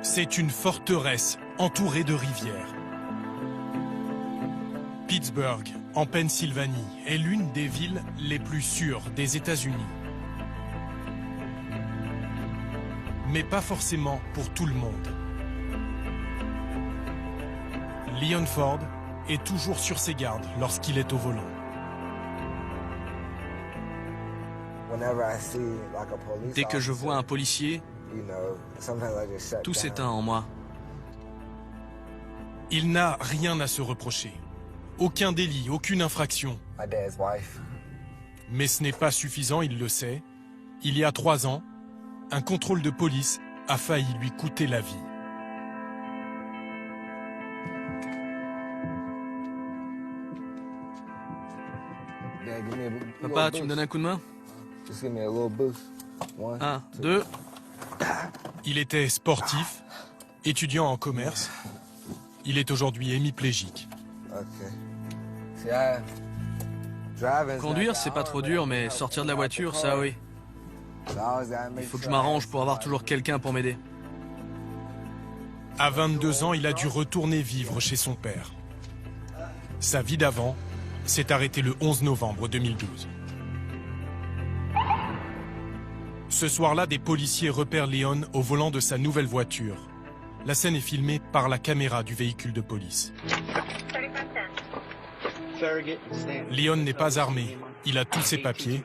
C'est une forteresse entourée de rivières. Pittsburgh, en Pennsylvanie, est l'une des villes les plus sûres des États-Unis. Mais pas forcément pour tout le monde. Leon Ford est toujours sur ses gardes lorsqu'il est au volant. Dès que je vois un policier, tout s'éteint en moi. Il n'a rien à se reprocher. Aucun délit, aucune infraction. Mais ce n'est pas suffisant, il le sait. Il y a 3 ans, un contrôle de police a failli lui coûter la vie. Papa, tu me donnes un coup de main? 1, 2. Il était sportif, étudiant en commerce. Il est aujourd'hui hémiplégique. Conduire, c'est pas trop dur, mais sortir de la voiture, ça oui. Il faut que je m'arrange pour avoir toujours quelqu'un pour m'aider. À 22 ans, il a dû retourner vivre chez son père. Sa vie d'avant s'est arrêtée le 11 novembre 2012. Ce soir-là, des policiers repèrent Leon au volant de sa nouvelle voiture. La scène est filmée par la caméra du véhicule de police. Leon n'est pas armé, il a tous ses papiers,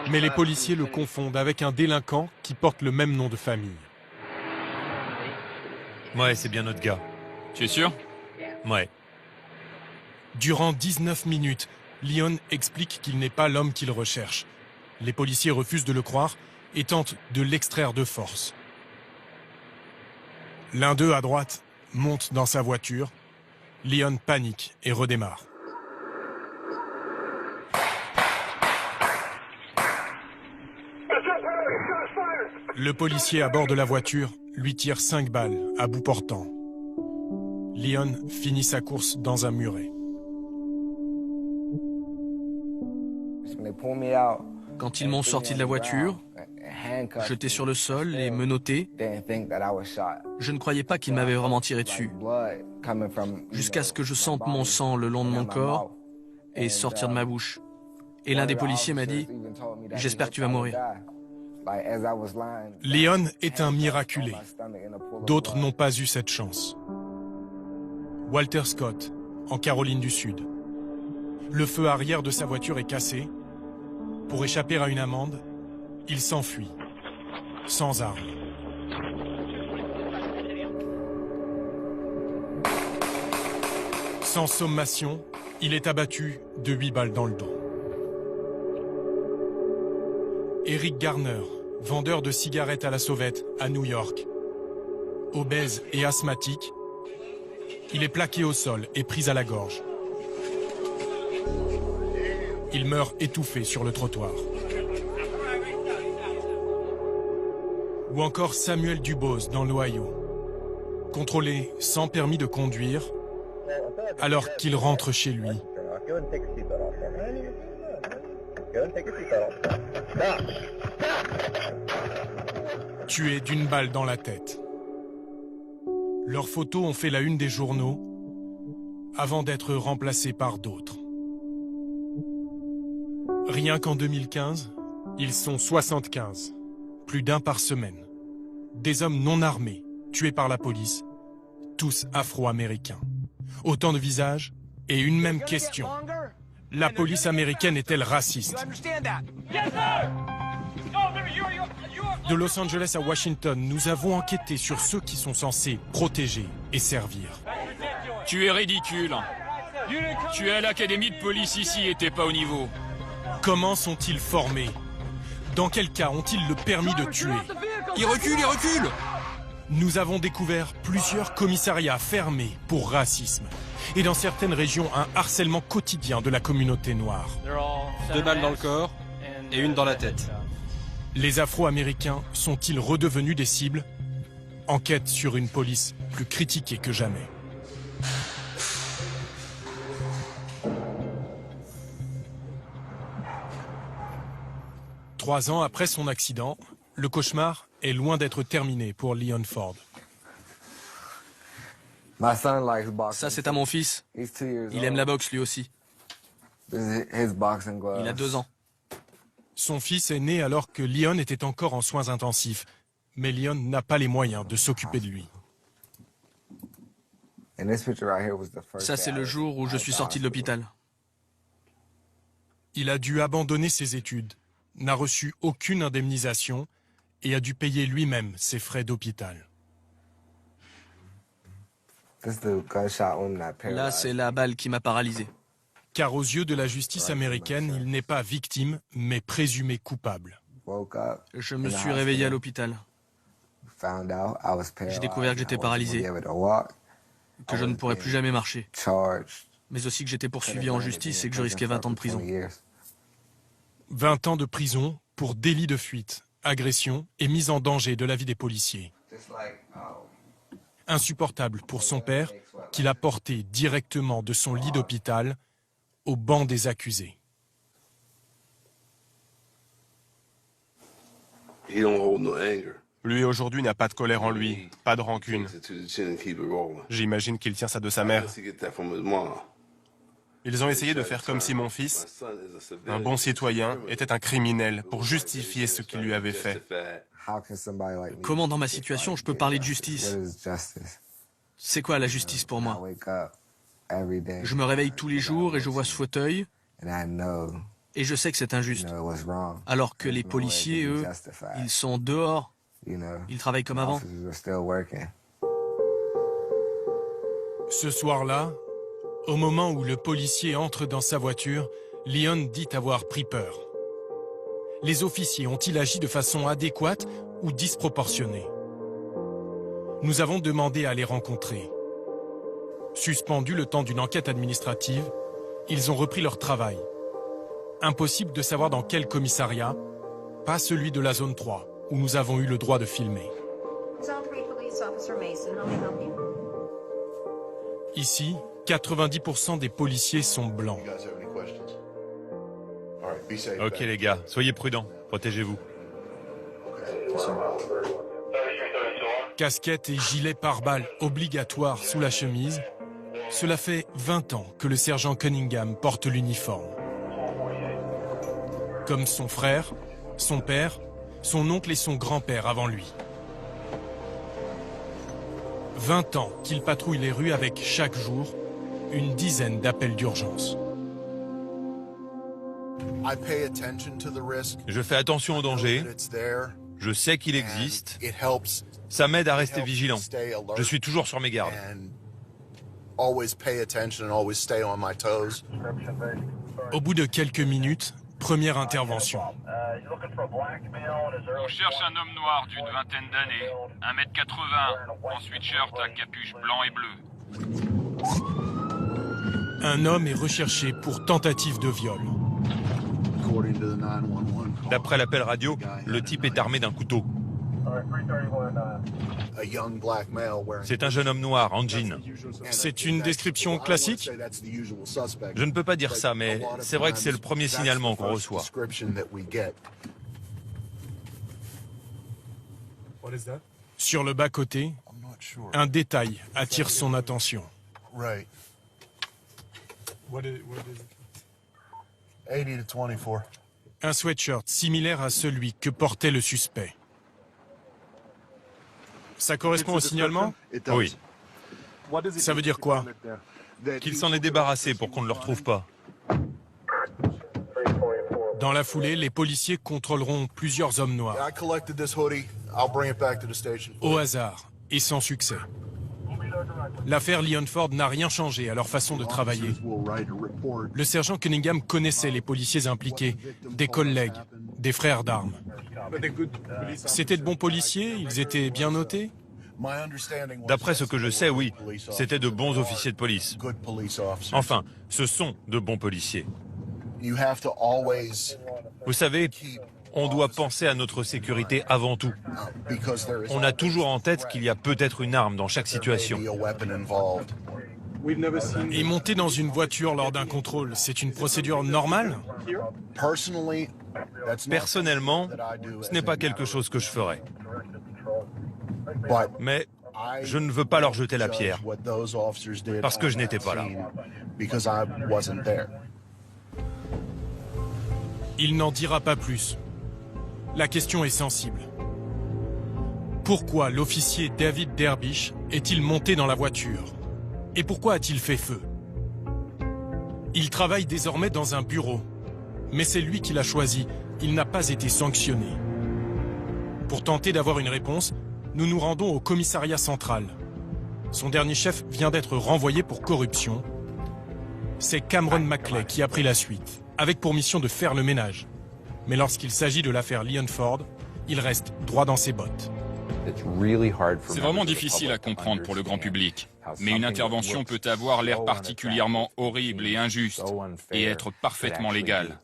mais les policiers le confondent avec un délinquant qui porte le même nom de famille. Ouais, c'est bien notre gars. Tu es sûr? Ouais. Durant 19 minutes, Leon explique qu'il n'est pas l'homme qu'il recherche. Les policiers refusent de le croire et tentent de l'extraire de force. L'un d'eux, à droite, monte dans sa voiture. Leon panique et redémarre. Le policier à bord de la voiture lui tire 5 balles à bout portant. Leon finit sa course dans un muret. Quand ils m'ont sorti de la voiture, jeté sur le sol et menotté, je ne croyais pas qu'ils m'avaient vraiment tiré dessus. Jusqu'à ce que je sente mon sang le long de mon corps et sortir de ma bouche. Et l'un des policiers m'a dit « J'espère que tu vas mourir ». Leon est un miraculé. D'autres n'ont pas eu cette chance. Walter Scott, en Caroline du Sud. Le feu arrière de sa voiture est cassé. Pour échapper à une amende, il s'enfuit, sans armes. Sans sommation, il est abattu de 8 balles dans le dos. Eric Garner, vendeur de cigarettes à la sauvette à New York. Obèse et asthmatique, il est plaqué au sol et pris à la gorge. Il meurt étouffé sur le trottoir. Ou encore Samuel Dubose dans l'Ohio, contrôlé sans permis de conduire, alors qu'il rentre chez lui. Tué d'une balle dans la tête. Leurs photos ont fait la une des journaux avant d'être remplacées par d'autres. Rien qu'en 2015, ils sont 75, plus d'un par semaine. Des hommes non armés, tués par la police, tous afro-américains. Autant de visages et une même question. La police américaine est-elle raciste? De Los Angeles à Washington, nous avons enquêté sur ceux qui sont censés protéger et servir. Tu es ridicule. Tu es à l'académie de police ici et t'es pas au niveau. Comment sont-ils formés? Dans quel cas ont-ils le permis de tuer? Il recule, il recule! Nous avons découvert plusieurs commissariats fermés pour racisme. Et dans certaines régions, un harcèlement quotidien de la communauté noire. 2 balles dans le corps et 1 dans la tête. Les Afro-Américains sont-ils redevenus des cibles? Enquête sur une police plus critiquée que jamais. Trois ans après son accident, le cauchemar est loin d'être terminée pour Leon Ford. Ça, c'est à mon fils. Il aime la boxe lui aussi. Il a 2 ans. Son fils est né alors que Leon était encore en soins intensifs, mais Leon n'a pas les moyens de s'occuper de lui. Ça, c'est le jour où je suis sorti de l'hôpital. Il a dû abandonner ses études, n'a reçu aucune indemnisation et a dû payer lui-même ses frais d'hôpital. Là, c'est la balle qui m'a paralysé. Car aux yeux de la justice américaine, il n'est pas victime, mais présumé coupable. Je me suis réveillé à l'hôpital. J'ai découvert que j'étais paralysé, que je ne pourrais plus jamais marcher, mais aussi que j'étais poursuivi en justice et que je risquais 20 ans de prison. 20 ans de prison pour délit de fuite, agression et mise en danger de la vie des policiers. Insupportable pour son père, qui l'a porté directement de son lit d'hôpital au banc des accusés. Lui, aujourd'hui, n'a pas de colère en lui, pas de rancune. J'imagine qu'il tient ça de sa mère. Ils ont essayé de faire comme si mon fils, un bon citoyen, était un criminel pour justifier ce qu'il lui avait fait. Comment, dans ma situation, je peux parler de justice? C'est quoi la justice pour moi? Je me réveille tous les jours et je vois ce fauteuil et je sais que c'est injuste. Alors que les policiers, eux, ils sont dehors, ils travaillent comme avant. Ce soir-là, au moment où le policier entre dans sa voiture, Leon dit avoir pris peur. Les officiers ont-ils agi de façon adéquate ou disproportionnée? Nous avons demandé à les rencontrer. Suspendus le temps d'une enquête administrative, ils ont repris leur travail. Impossible de savoir dans quel commissariat, pas celui de la zone 3, où nous avons eu le droit de filmer. Ici, 90% des policiers sont blancs. Ok les gars, soyez prudents, protégez-vous. Casquette et gilet pare-balles obligatoires sous la chemise, cela fait 20 ans que le sergent Cunningham porte l'uniforme. Comme son frère, son père, son oncle et son grand-père avant lui. 20 ans qu'il patrouille les rues avec chaque jour une dizaine d'appels d'urgence. Je fais attention au danger, je sais qu'il existe, ça m'aide à rester vigilant. Je suis toujours sur mes gardes. Au bout de quelques minutes, première intervention. On cherche un homme noir d'une vingtaine d'années, 1m80, en sweatshirt à capuche blanc et bleu. Un homme est recherché pour tentative de viol. D'après l'appel radio, le type est armé d'un couteau. C'est un jeune homme noir en jean. C'est une description classique? Je ne peux pas dire ça, mais c'est vrai que c'est le premier signalement qu'on reçoit. Sur le bas-côté, un détail attire son attention. Un sweatshirt similaire à celui que portait le suspect. Ça correspond au signalement? Oui. Ça veut dire quoi? Qu'il s'en est débarrassé pour qu'on ne le retrouve pas. Dans la foulée, les policiers contrôleront plusieurs hommes noirs. Au hasard et sans succès. L'affaire Leon Ford n'a rien changé à leur façon de travailler. Le sergent Cunningham connaissait les policiers impliqués, des collègues, des frères d'armes. C'était de bons policiers, ils étaient bien notés? D'après ce que je sais, oui, c'était de bons officiers de police. Enfin, ce sont de bons policiers. Vous savez, on doit penser à notre sécurité avant tout. On a toujours en tête qu'il y a peut-être une arme dans chaque situation. Et monter dans une voiture lors d'un contrôle, c'est une procédure normale? Personnellement, ce n'est pas quelque chose que je ferais. Mais je ne veux pas leur jeter la pierre, parce que je n'étais pas là. Il n'en dira pas plus. La question est sensible. Pourquoi l'officier David Derbysh est-il monté dans la voiture? Et pourquoi a-t-il fait feu? Il travaille désormais dans un bureau. Mais c'est lui qui l'a choisi. Il n'a pas été sanctionné. Pour tenter d'avoir une réponse, nous nous rendons au commissariat central. Son dernier chef vient d'être renvoyé pour corruption. C'est Cameron McClay qui a pris la suite, avec pour mission de faire le ménage. Mais lorsqu'il s'agit de l'affaire Leon Ford, il reste droit dans ses bottes. C'est vraiment difficile à comprendre pour le grand public. Mais une intervention peut avoir l'air particulièrement horrible et injuste et être parfaitement légale.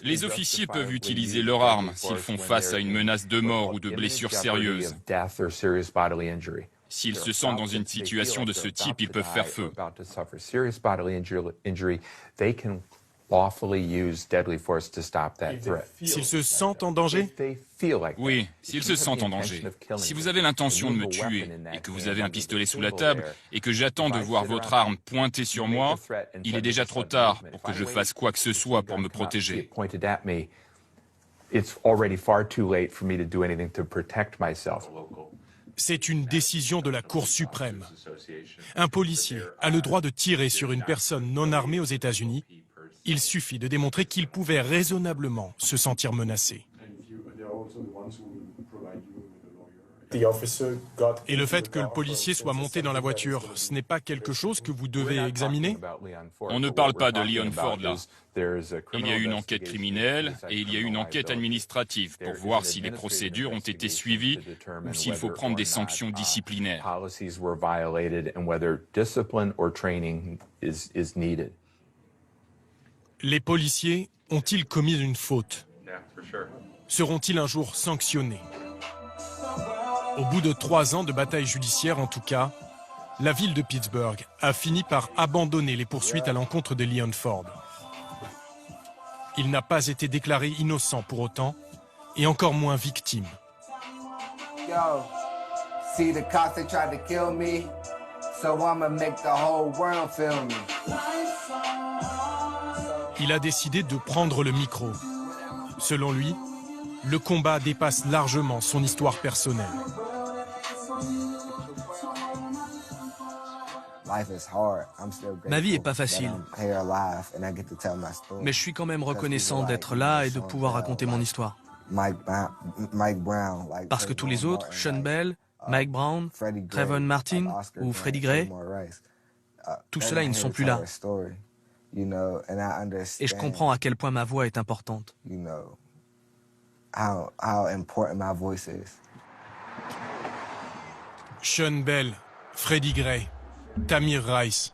Les officiers peuvent utiliser leur arme s'ils font face à une menace de mort ou de blessure sérieuse. S'ils se sentent dans une situation de ce type, ils peuvent faire feu. S'ils se sentent en danger? Oui, s'ils se sentent en danger. Si vous avez l'intention de me tuer et que vous avez un pistolet sous la table et que j'attends de voir votre arme pointée sur moi, il est déjà trop tard pour que je fasse quoi que ce soit pour me protéger. C'est une décision de la Cour suprême. Un policier a le droit de tirer sur une personne non armée aux États-Unis. Il suffit de démontrer qu'il pouvait raisonnablement se sentir menacé. Et le fait que le policier soit monté dans la voiture, ce n'est pas quelque chose que vous devez examiner? On ne parle pas de Leon Ford là. Il y a eu une enquête criminelle et il y a eu une enquête administrative pour voir si les procédures ont été suivies ou s'il faut prendre des sanctions disciplinaires. Les policiers ont-ils commis une faute? Seront-ils un jour sanctionnés? Au bout de 3 ans de bataille judiciaire, en tout cas, la ville de Pittsburgh a fini par abandonner les poursuites à l'encontre de Leon Ford. Il n'a pas été déclaré innocent pour autant, et encore moins victime. Il a décidé de prendre le micro. Selon lui, le combat dépasse largement son histoire personnelle. Ma vie n'est pas facile, mais je suis quand même reconnaissant d'être là et de pouvoir raconter mon histoire. Parce que tous les autres, Sean Bell, Mike Brown, Trayvon Martin ou Freddie Gray, tout cela, ils ne sont plus là. Et je comprends à quel point ma voix est importante. Sean Bell, Freddie Gray, Tamir Rice,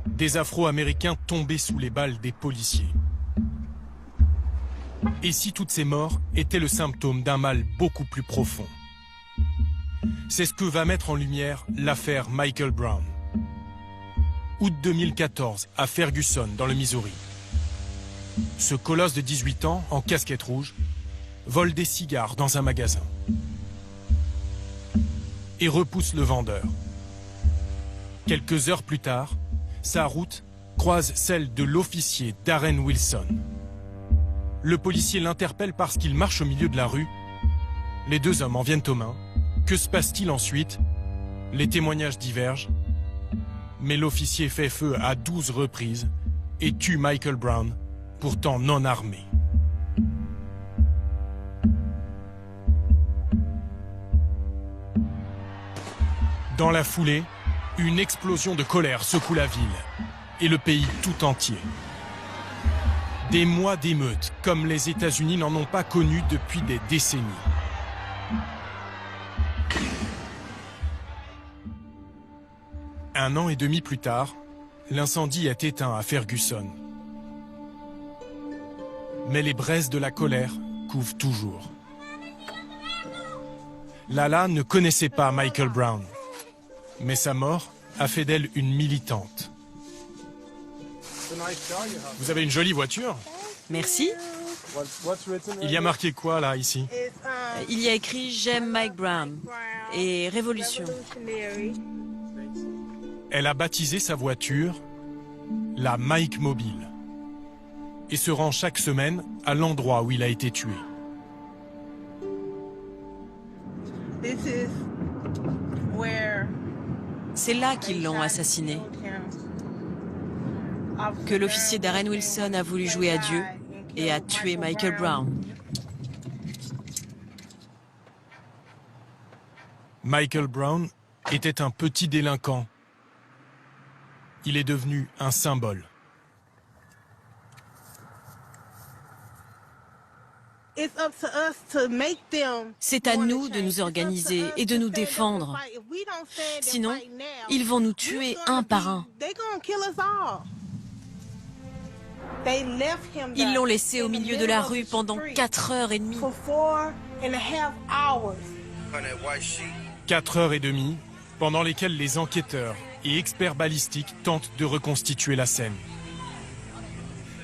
des Afro-Américains tombés sous les balles des policiers. Et si toutes ces morts étaient le symptôme d'un mal beaucoup plus profond? C'est ce que va mettre en lumière l'affaire Michael Brown. Août 2014, à Ferguson, dans le Missouri. Ce colosse de 18 ans, en casquette rouge, vole des cigares dans un magasin et repousse le vendeur. Quelques heures plus tard, sa route croise celle de l'officier Darren Wilson. Le policier l'interpelle parce qu'il marche au milieu de la rue. Les deux hommes en viennent aux mains. Que se passe-t-il ensuite? Les témoignages divergent, mais l'officier fait feu à 12 reprises et tue Michael Brown, pourtant non armé. Dans la foulée, une explosion de colère secoue la ville et le pays tout entier. Des mois d'émeutes, comme les États-Unis n'en ont pas connu depuis des décennies. Un an et demi plus tard, l'incendie est éteint à Ferguson. Mais les braises de la colère couvent toujours. Lala ne connaissait pas Michael Brown. Mais sa mort a fait d'elle une militante. Vous avez une jolie voiture. Merci. Il y a marqué quoi là, ici? Il y a écrit « J'aime Mike Brown » et « Révolution ». Elle a baptisé sa voiture la Mike Mobile et se rend chaque semaine à l'endroit où il a été tué. C'est là qu'ils l'ont assassiné. Que l'officier Darren Wilson a voulu jouer à Dieu et a tué Michael Brown. Michael Brown était un petit délinquant. Il est devenu un symbole. C'est à nous de nous organiser et de nous défendre. Sinon, ils vont nous tuer un par un. Ils l'ont laissé au milieu de la rue pendant 4h30. 4h30, pendant lesquelles les enquêteurs et experts balistiques tentent de reconstituer la scène.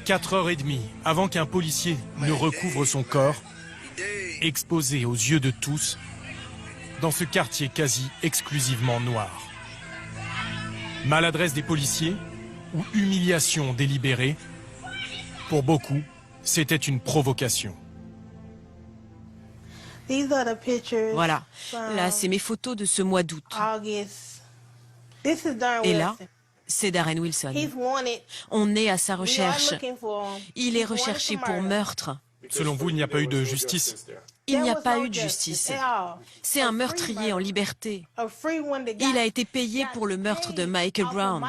4h30 avant qu'un policier ne recouvre son corps, exposé aux yeux de tous, dans ce quartier quasi exclusivement noir. Maladresse des policiers ou humiliation délibérée, pour beaucoup, c'était une provocation. Voilà, là c'est mes photos de ce mois d'août. Et là, c'est Darren Wilson. On est à sa recherche. Il est recherché pour meurtre. Selon vous, il n'y a pas eu de justice? Il n'y a pas eu de justice. C'est un meurtrier en liberté. Il a été payé pour le meurtre de Michael Brown.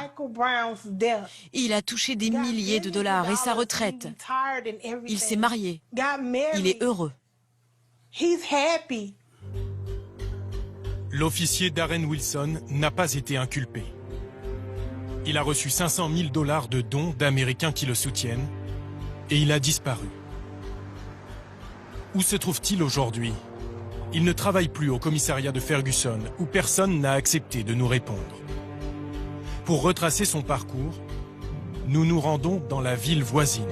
Il a touché des milliers de dollars et sa retraite. Il s'est marié. Il est heureux. L'officier Darren Wilson n'a pas été inculpé. Il a reçu 500 000 $ de dons d'Américains qui le soutiennent et il a disparu. Où se trouve-t-il aujourd'hui? Il ne travaille plus au commissariat de Ferguson où personne n'a accepté de nous répondre. Pour retracer son parcours, nous nous rendons dans la ville voisine,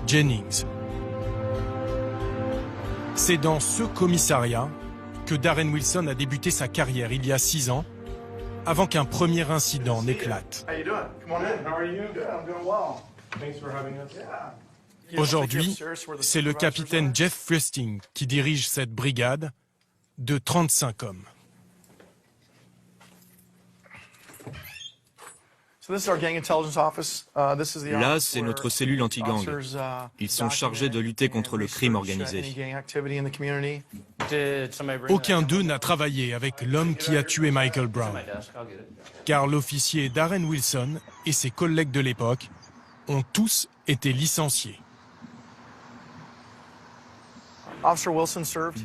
Jennings. C'est dans ce commissariat que Darren Wilson a débuté sa carrière il y a 6 ans, avant qu'un premier incident n'éclate. Aujourd'hui, c'est le capitaine Jeff Fusting qui dirige cette brigade de 35 hommes. Là, c'est notre cellule anti-gang. Ils sont chargés de lutter contre le crime organisé. Aucun d'eux n'a travaillé avec l'homme qui a tué Michael Brown, car l'officier Darren Wilson et ses collègues de l'époque ont tous été licenciés.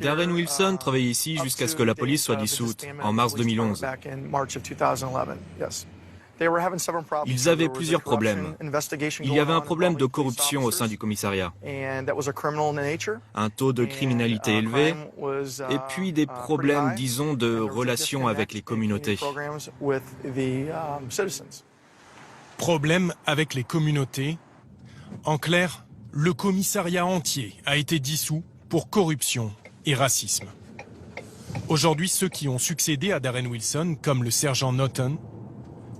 Darren Wilson travaillait ici jusqu'à ce que la police soit dissoute, en mars 2011. Ils avaient plusieurs problèmes. Il y avait un problème de corruption au sein du commissariat, un taux de criminalité élevé, et puis des problèmes, disons, de relations avec les communautés. Problème avec les communautés. En clair, le commissariat entier a été dissous pour corruption et racisme. Aujourd'hui, ceux qui ont succédé à Darren Wilson, comme le sergent Norton,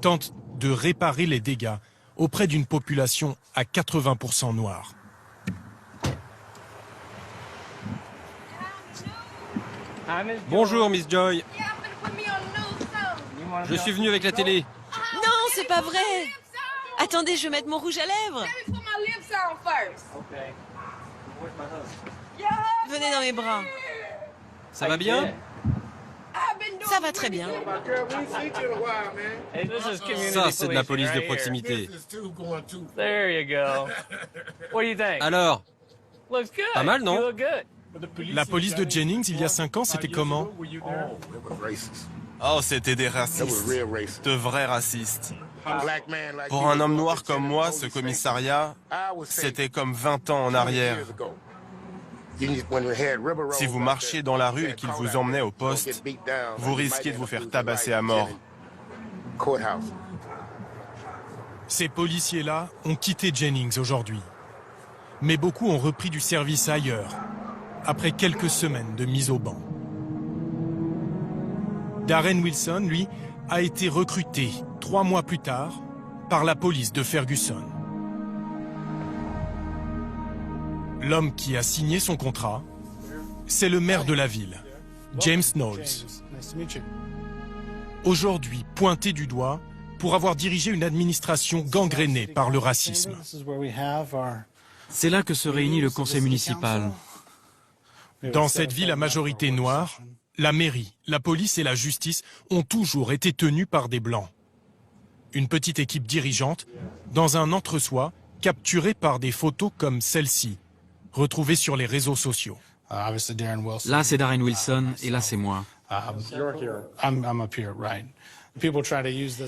tentent de réparer les dégâts auprès d'une population à 80% noire. Bonjour, Miss Joy. Je suis venu avec la télé. Non, c'est pas vrai. Attendez, je vais mettre mon rouge à lèvres. Venez dans mes bras. Ça va bien? Ça va très bien. Ça, c'est de la police de proximité. Alors, pas mal, non? La police de Jennings, il y a 5 ans, c'était comment? Oh, c'était des racistes. De vrais racistes. Pour un homme noir comme moi, ce commissariat, c'était comme 20 ans en arrière. Si vous marchiez dans la rue et qu'ils vous emmenaient au poste, vous risquiez de vous faire tabasser à mort. Ces policiers-là ont quitté Jennings aujourd'hui. Mais beaucoup ont repris du service ailleurs, après quelques semaines de mise au banc. Darren Wilson, lui, a été recruté 3 mois plus tard par la police de Ferguson. L'homme qui a signé son contrat, c'est le maire de la ville, James Knowles. Aujourd'hui pointé du doigt pour avoir dirigé une administration gangrénée par le racisme. C'est là que se réunit le conseil municipal. Dans cette ville à majorité noire, la mairie, la police et la justice ont toujours été tenues par des blancs. Une petite équipe dirigeante dans un entre-soi capturée par des photos comme celle-ci, retrouvées sur les réseaux sociaux. Là, c'est Darren Wilson et là, c'est moi.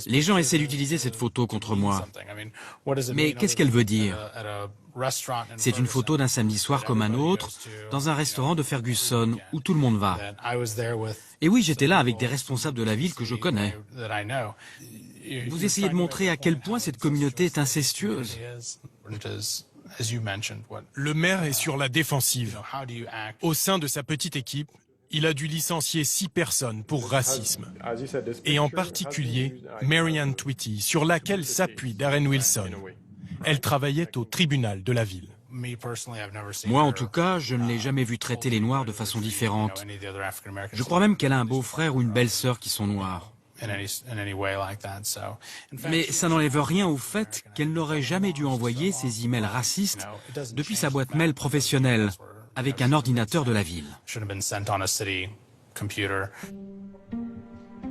Les gens essaient d'utiliser cette photo contre moi. Mais qu'est-ce qu'elle veut dire? C'est une photo d'un samedi soir comme un autre, dans un restaurant de Ferguson où tout le monde va. Et oui, j'étais là avec des responsables de la ville que je connais. Vous essayez de montrer à quel point cette communauté est incestueuse. Le maire est sur la défensive. Au sein de sa petite équipe, il a dû licencier 6 personnes pour racisme. Et en particulier, Marianne Tweety, sur laquelle s'appuie Darren Wilson. Elle travaillait au tribunal de la ville. Moi, en tout cas, je ne l'ai jamais vue traiter les Noirs de façon différente. Je crois même qu'elle a un beau-frère ou une belle-sœur qui sont noirs. Mais ça n'enlève rien au fait qu'elle n'aurait jamais dû envoyer ses emails racistes depuis sa boîte mail professionnelle, avec un ordinateur de la ville.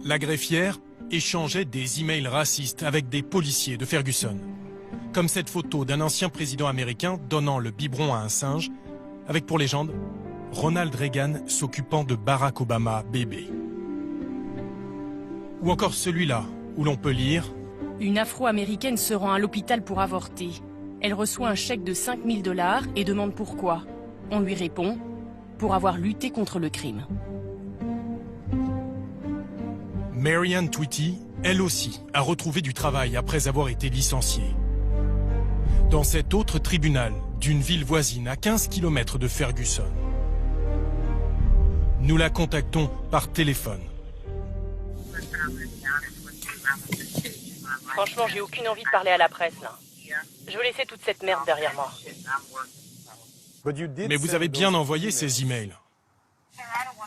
La greffière échangeait des emails racistes avec des policiers de Ferguson. Comme cette photo d'un ancien président américain donnant le biberon à un singe, avec pour légende Ronald Reagan s'occupant de Barack Obama bébé. Ou encore celui-là, où l'on peut lire « Une Afro-Américaine se rend à l'hôpital pour avorter. Elle reçoit un chèque de 5 000 $ et demande pourquoi. On lui répond « Pour avoir lutté contre le crime ». Marianne Tweety, elle aussi, a retrouvé du travail après avoir été licenciée. Dans cet autre tribunal d'une ville voisine à 15 km de Ferguson. Nous la contactons par téléphone. Franchement, j'ai aucune envie de parler à la presse, là. Je veux laisser toute cette merde derrière moi. Mais vous avez bien envoyé ces emails.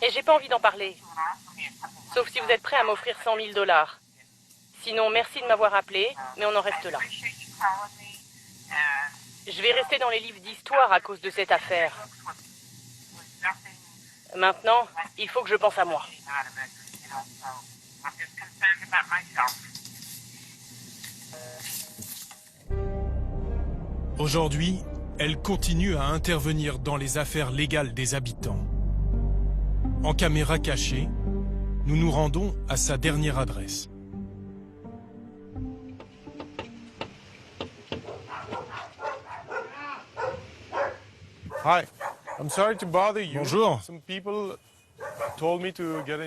Et j'ai pas envie d'en parler. Sauf si vous êtes prêt à m'offrir 100 000 $. Sinon, merci de m'avoir appelé, mais on en reste là. Je vais rester dans les livres d'histoire à cause de cette affaire. Maintenant, il faut que je pense à moi. Aujourd'hui, elle continue à intervenir dans les affaires légales des habitants. En caméra cachée, nous nous rendons à sa dernière adresse. Bonjour.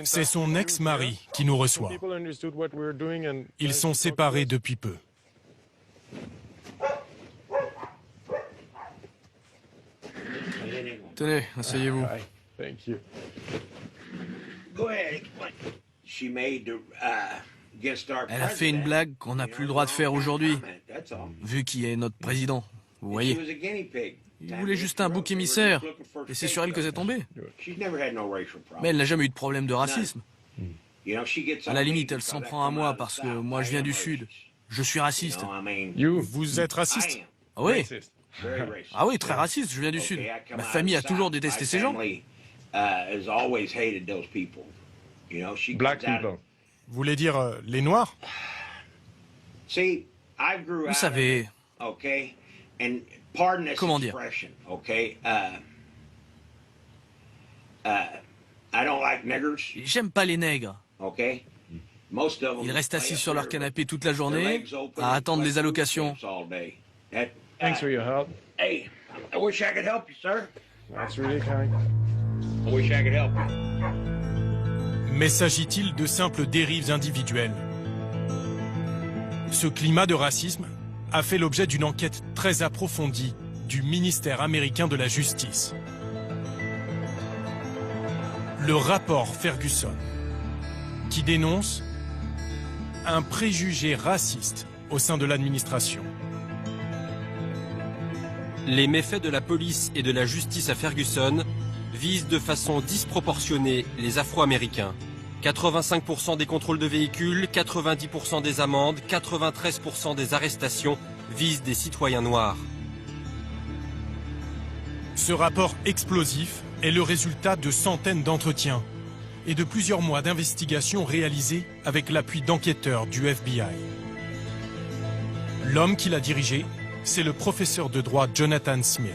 C'est son ex-mari qui nous reçoit. Ils sont séparés depuis peu. Tenez, asseyez-vous. Elle a fait une blague qu'on n'a plus le droit de faire aujourd'hui, vu qui est notre président, vous voyez. Il voulait juste un bouc émissaire, et c'est sur elle que c'est tombé. Mais elle n'a jamais eu de problème de racisme. À la limite, elle s'en prend à moi parce que moi je viens du Sud. Je suis raciste. Vous êtes raciste? Ah oui. Ah oui, très raciste, je viens du Sud. Ma famille a toujours détesté ces gens. Vous voulez dire les Noirs? Vous savez... Comment dire? J'aime pas les nègres. Ils restent assis sur leur canapé toute la journée à attendre les allocations. Thanks for your help. Hey, I wish I could help you, sir. That's really kind. I wish I could help you. Mais s'agit-il de simples dérives individuelles? Ce climat de racisme a fait l'objet d'une enquête très approfondie du ministère américain de la Justice. Le rapport Ferguson, qui dénonce un préjugé raciste au sein de l'administration. Les méfaits de la police et de la justice à Ferguson visent de façon disproportionnée les Afro-Américains. 85% des contrôles de véhicules, 90% des amendes, 93% des arrestations visent des citoyens noirs. Ce rapport explosif est le résultat de centaines d'entretiens et de plusieurs mois d'investigations réalisées avec l'appui d'enquêteurs du FBI. L'homme qui l'a dirigé, c'est le professeur de droit Jonathan Smith.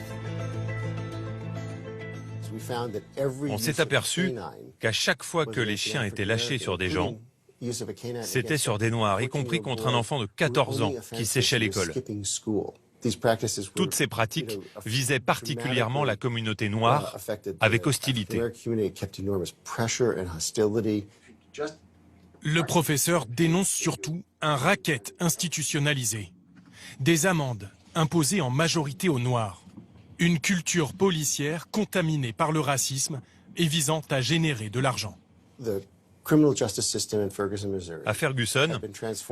On s'est aperçu qu'à chaque fois que les chiens étaient lâchés sur des gens, c'était sur des Noirs, y compris contre un enfant de 14 ans qui séchait l'école. Toutes ces pratiques visaient particulièrement la communauté noire avec hostilité. Le professeur dénonce surtout un racket institutionnalisé, des amendes imposées en majorité aux Noirs, une culture policière contaminée par le racisme et visant à générer de l'argent. À Ferguson,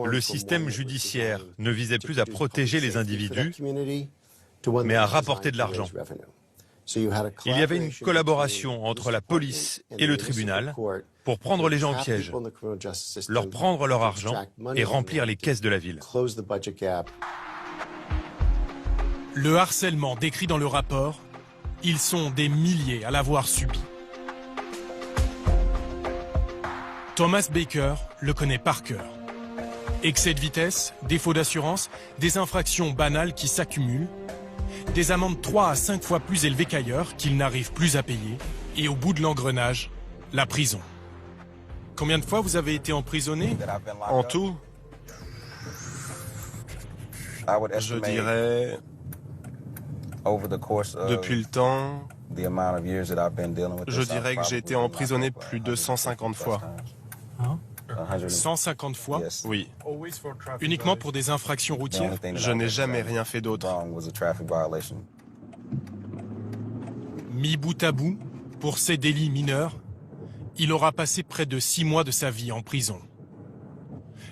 le système judiciaire ne visait plus à protéger les individus, mais à rapporter de l'argent. Il y avait une collaboration entre la police et le tribunal pour prendre les gens au piège, leur prendre leur argent et remplir les caisses de la ville. Le harcèlement décrit dans le rapport, ils sont des milliers à l'avoir subi. Thomas Baker le connaît par cœur. Excès de vitesse, défaut d'assurance, des infractions banales qui s'accumulent, des amendes 3 à 5 fois plus élevées qu'ailleurs qu'il n'arrive plus à payer, et au bout de l'engrenage, la prison. Combien de fois vous avez été emprisonné? En tout, je dirais, depuis le temps, je dirais que j'ai été emprisonné plus de 150 fois. 150 fois? Oui. Uniquement pour des infractions routières? Je n'ai jamais rien fait d'autre. Mis bout à bout, pour ces délits mineurs, il aura passé près de 6 mois de sa vie en prison.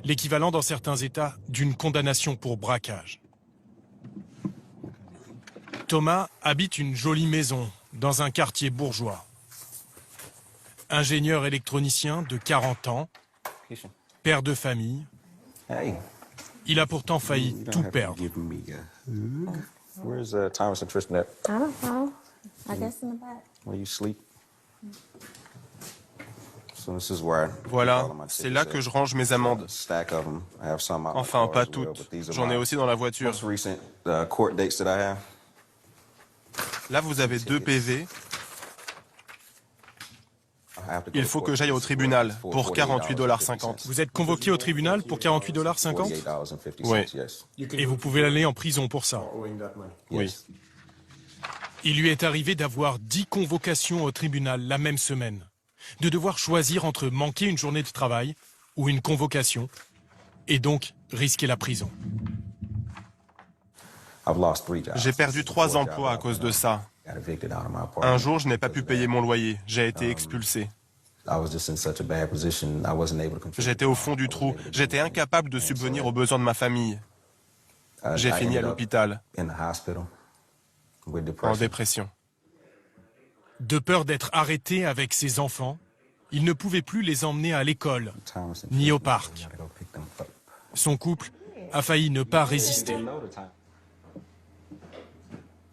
L'équivalent dans certains États d'une condamnation pour braquage. Thomas habite une jolie maison dans un quartier bourgeois. Ingénieur électronicien de 40 ans, père de famille, il a pourtant failli tout perdre. Voilà, c'est là que je range mes amendes. Enfin, pas toutes. J'en ai aussi dans la voiture. Là, vous avez 2 PV. Il faut que j'aille au tribunal pour 48,50 $. Vous êtes convoqué au tribunal pour 48,50 $? Oui. Et vous pouvez aller en prison pour ça? Oui. Il lui est arrivé d'avoir 10 convocations au tribunal la même semaine, de devoir choisir entre manquer une journée de travail ou une convocation, et donc risquer la prison. J'ai perdu 3 emplois à cause de ça. Un jour, je n'ai pas pu payer mon loyer. J'ai été expulsé. J'étais au fond du trou. J'étais incapable de subvenir aux besoins de ma famille. J'ai fini à l'hôpital, en dépression. De peur d'être arrêté avec ses enfants, il ne pouvait plus les emmener à l'école, ni au parc. Son couple a failli ne pas résister.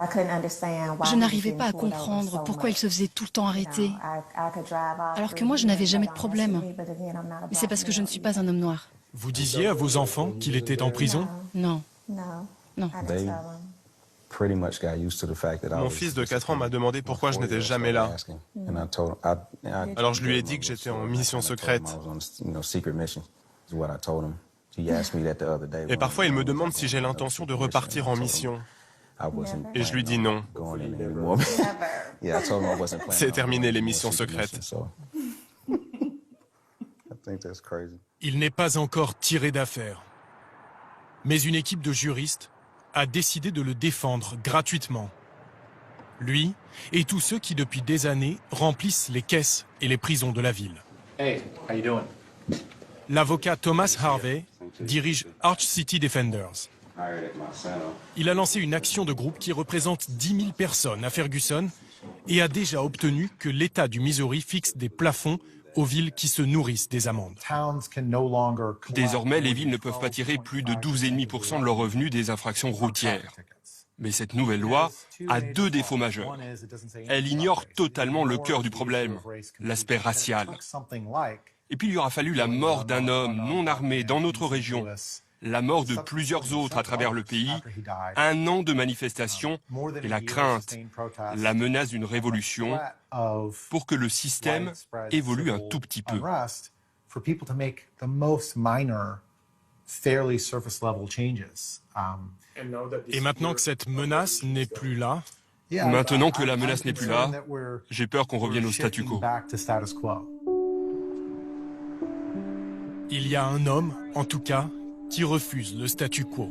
Je n'arrivais pas à comprendre pourquoi il se faisait tout le temps arrêter. Alors que moi, je n'avais jamais de problème. Mais c'est parce que je ne suis pas un homme noir. Vous disiez à vos enfants qu'il était en prison? Non. Non. Mon fils de 4 ans m'a demandé pourquoi je n'étais jamais là. Alors je lui ai dit que j'étais en mission secrète. Et parfois il me demande si j'ai l'intention de repartir en mission. Et je lui dis non. C'est terminé les missions secrètes. Il n'est pas encore tiré d'affaire. Mais une équipe de juristes a décidé de le défendre gratuitement. Lui et tous ceux qui depuis des années remplissent les caisses et les prisons de la ville. Hey, how you doing? L'avocat Thomas Harvey dirige Arch City Defenders. Il a lancé une action de groupe qui représente 10 000 personnes à Ferguson et a déjà obtenu que l'État du Missouri fixe des plafonds aux villes qui se nourrissent des amendes. Désormais, les villes ne peuvent pas tirer plus de 12,5% de leurs revenus des infractions routières. Mais cette nouvelle loi a deux défauts majeurs. Elle ignore totalement le cœur du problème, l'aspect racial. Et puis il lui aura fallu la mort d'un homme non armé dans notre région, la mort de plusieurs autres à travers le pays, 1 an de manifestations et la crainte, la menace d'une révolution pour que le système évolue un tout petit peu. Et maintenant que cette menace n'est plus là, maintenant que la menace n'est plus là, j'ai peur qu'on revienne au statu quo. Il y a un homme, en tout cas, qui refuse le statu quo.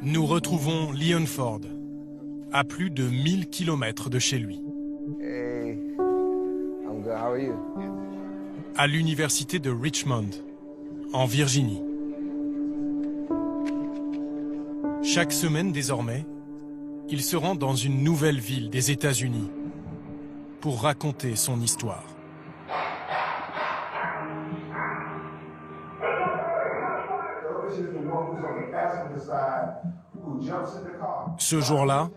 Nous retrouvons Leon Ford, à plus de 1000 kilomètres de chez lui. À l'université de Richmond, en Virginie. Chaque semaine désormais, il se rend dans une nouvelle ville des États-Unis pour raconter son histoire. Ce jour-là,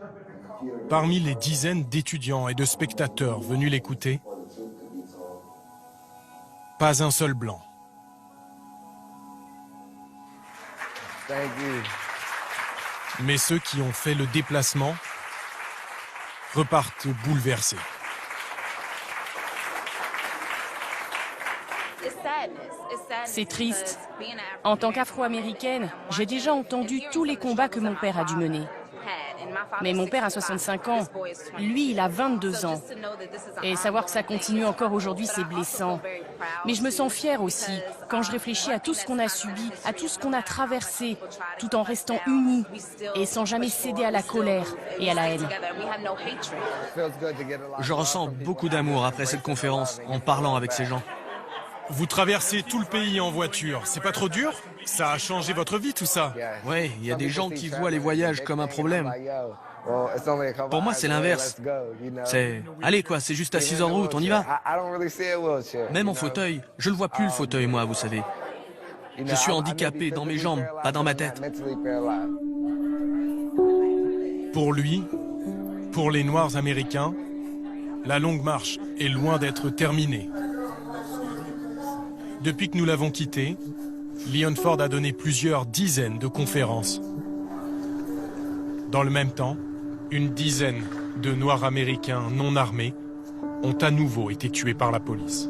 parmi les dizaines d'étudiants et de spectateurs venus l'écouter, pas un seul blanc. Mais ceux qui ont fait le déplacement repartent bouleversés. C'est triste. En tant qu'Afro-Américaine, j'ai déjà entendu tous les combats que mon père a dû mener. Mais mon père a 65 ans, lui il a 22 ans. Et savoir que ça continue encore aujourd'hui, c'est blessant. Mais je me sens fière aussi, quand je réfléchis à tout ce qu'on a subi, à tout ce qu'on a traversé, tout en restant unis et sans jamais céder à la colère et à la haine. Je ressens beaucoup d'amour après cette conférence, en parlant avec ces gens. Vous traversez tout le pays en voiture, c'est pas trop dur? Ça a changé votre vie tout ça? Ouais, il y a des gens qui voient les voyages comme un problème. Pour moi, c'est l'inverse. C'est, allez quoi, c'est juste à 6 heures de route, on y va. Même en fauteuil, je le vois plus le fauteuil moi, vous savez. Je suis handicapé dans mes jambes, pas dans ma tête. Pour lui, pour les Noirs américains, la longue marche est loin d'être terminée. Depuis que nous l'avons quitté, Leon Ford a donné plusieurs dizaines de conférences. Dans le même temps, une dizaine de Noirs américains non armés ont à nouveau été tués par la police.